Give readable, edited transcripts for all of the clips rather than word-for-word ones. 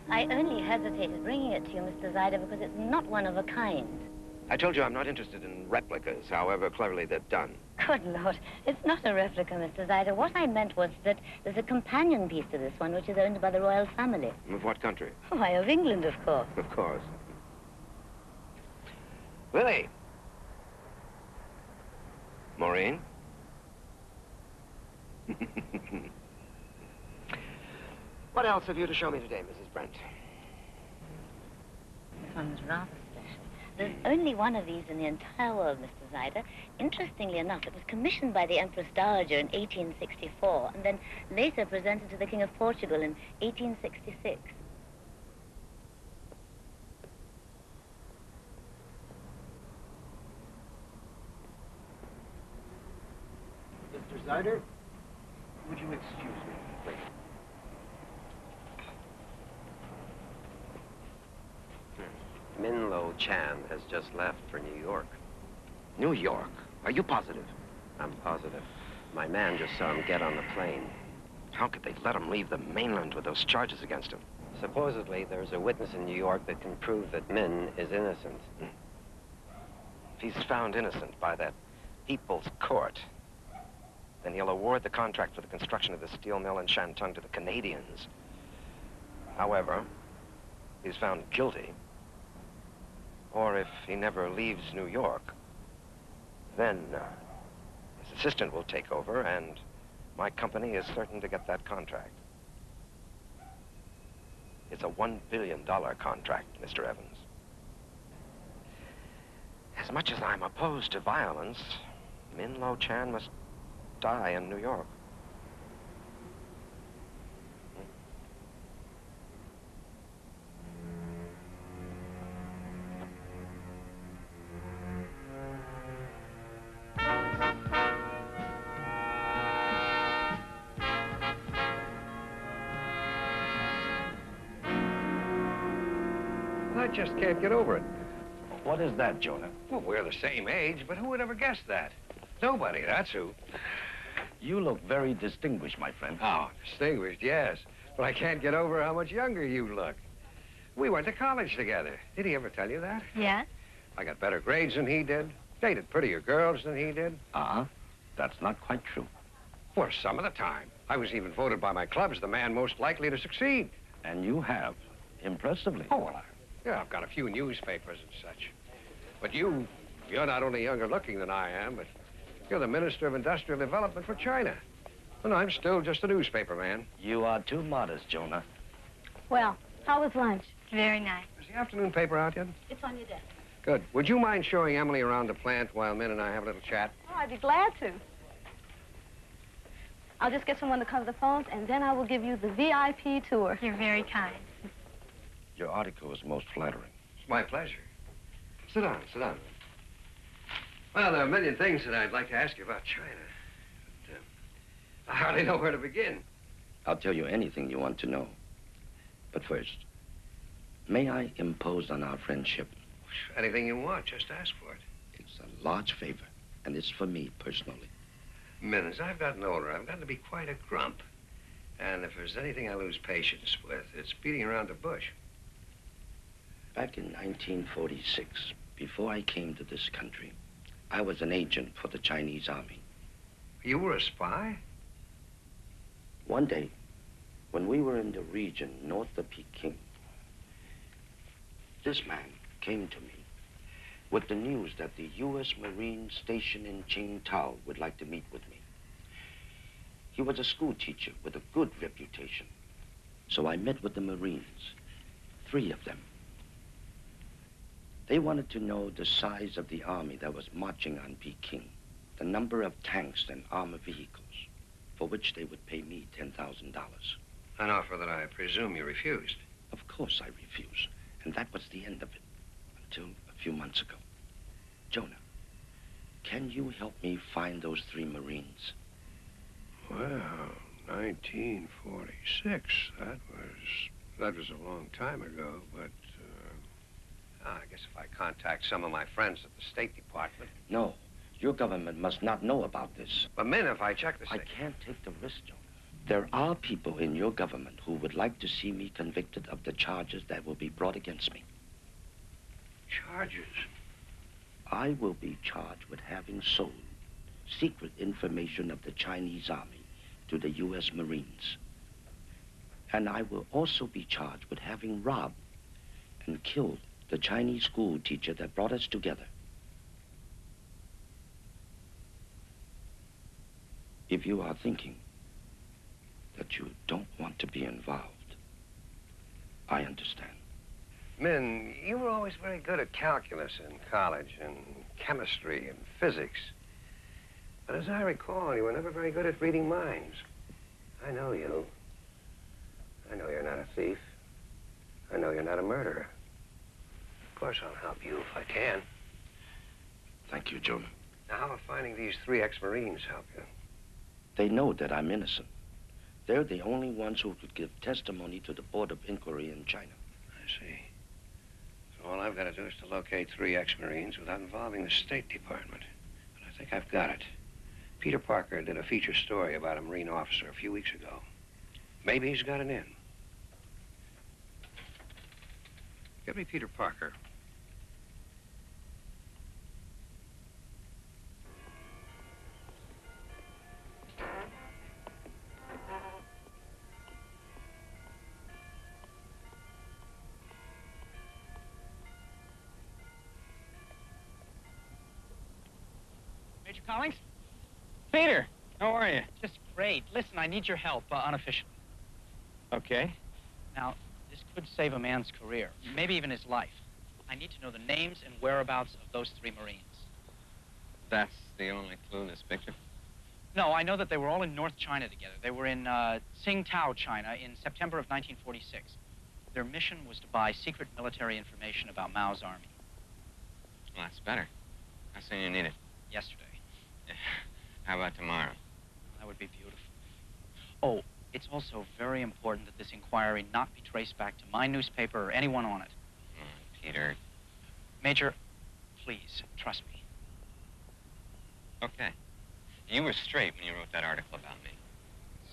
I only hesitated bringing it to you, Mr. Zyder, because it's not one of a kind. I told you I'm not interested in replicas, however cleverly they're done. Good Lord, it's not a replica, Mr. Zyder. What I meant was that there's a companion piece to this one, which is owned by the royal family. Of what country? Why, of England, of course. Of course. Lily! Maureen? What else have you to show me today, Mrs. Brent? This one's rather special. There's only one of these in the entire world, Mr. Zyder. Interestingly enough, it was commissioned by the Empress Dowager in 1864 and then later presented to the King of Portugal in 1866. Mr. Zyder, would you excuse me, please? Minlo Chan has just left for New York. New York? Are you positive? I'm positive. My man just saw him get on the plane. How could they let him leave the mainland with those charges against him? Supposedly, there's a witness in New York that can prove that Min is innocent. If he's found innocent by that People's Court, then he'll award the contract for the construction of the steel mill in Shantung to the Canadians. However, if he's found guilty, or if he never leaves New York, then his assistant will take over, and my company is certain to get that contract. It's a $1 billion contract, Mr. Evans. As much as I'm opposed to violence, Minlo Chan must die in New York. I just can't get over it. What is that, Jonah? Well, we're the same age, but who would ever guess that? Nobody, that's who. You look very distinguished, my friend. Oh, distinguished, yes. But I can't get over how much younger you look. We went to college together. Did he ever tell you that? Yes? I got better grades than he did. Dated prettier girls than he did. Uh-huh. That's not quite true. Well, some of the time. I was even voted by my clubs the man most likely to succeed. And you have, impressively. Oh, well, yeah, I've got a few newspapers and such. But you're not only younger looking than I am, but you're the Minister of Industrial Development for China. And I'm still just a newspaper man. You are too modest, Jonah. Well, how was lunch? Very nice. Is the afternoon paper out yet? It's on your desk. Good. Would you mind showing Emily around the plant while Min and I have a little chat? Oh, I'd be glad to. I'll just get someone to cover the phones, and then I will give you the VIP tour. You're very kind. Your article is most flattering. It's my pleasure. Sit down, sit down. Well, there are a million things that I'd like to ask you about China. But, I hardly know where to begin. I'll tell you anything you want to know. But first, may I impose on our friendship? Anything you want, just ask for it. It's a large favor, and it's for me personally. Min, as I've gotten older, I've gotten to be quite a grump. And if there's anything I lose patience with, it's beating around the bush. Back in 1946, before I came to this country, I was an agent for the Chinese army. You were a spy? One day, when we were in the region north of Peking, this man came to me with the news that the U.S. Marine station in Qingdao would like to meet with me. He was a school teacher with a good reputation. So I met with the Marines, 3 of them. They wanted to know the size of the army that was marching on Peking, the number of tanks and armored vehicles, for which they would pay me $10,000. An offer that I presume you refused. Of course I refused, and that was the end of it, until a few months ago. Jonah, can you help me find those 3 Marines? Well, 1946, that was a long time ago, but I guess if I contact some of my friends at the State Department. No, your government must not know about this. But, Min, if I check the I can't take the risk, Jonah. There are people in your government who would like to see me convicted of the charges that will be brought against me. Charges? I will be charged with having sold secret information of the Chinese army to the U.S. Marines. And I will also be charged with having robbed and killed the Chinese school teacher that brought us together. If you are thinking that you don't want to be involved, I understand. Min, you were always very good at calculus in college and chemistry and physics. But as I recall, you were never very good at reading minds. I know you. I know you're not a thief. I know you're not a murderer. Of course, I'll help you if I can. Thank you, Jonah. Now, how will finding these 3 ex-Marines help you? They know that I'm innocent. They're the only ones who could give testimony to the Board of Inquiry in China. I see. So all I've got to do is to locate 3 ex-Marines without involving the State Department. And I think I've got it. Peter Parker did a feature story about a Marine officer a few weeks ago. Maybe he's got an in. Get me Peter Parker. Major Collings? Peter, how are you? Just great. Listen, I need your help, unofficially. Okay. Now, this could save a man's career, maybe even his life. I need to know the names and whereabouts of those 3 Marines. That's the only clue in this picture? No, I know that they were all in North China together. They were in Tsingtao, China, in September of 1946. Their mission was to buy secret military information about Mao's army. Well, that's better. How soon you need it? Yesterday. How about tomorrow? That would be beautiful. Oh, it's also very important that this inquiry not be traced back to my newspaper or anyone on it. Come on, Peter. Major, please, trust me. Okay. You were straight when you wrote that article about me.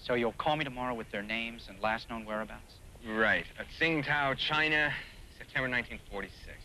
So you'll call me tomorrow with their names and last known whereabouts? Right. At Tsingtao, China, September 1946.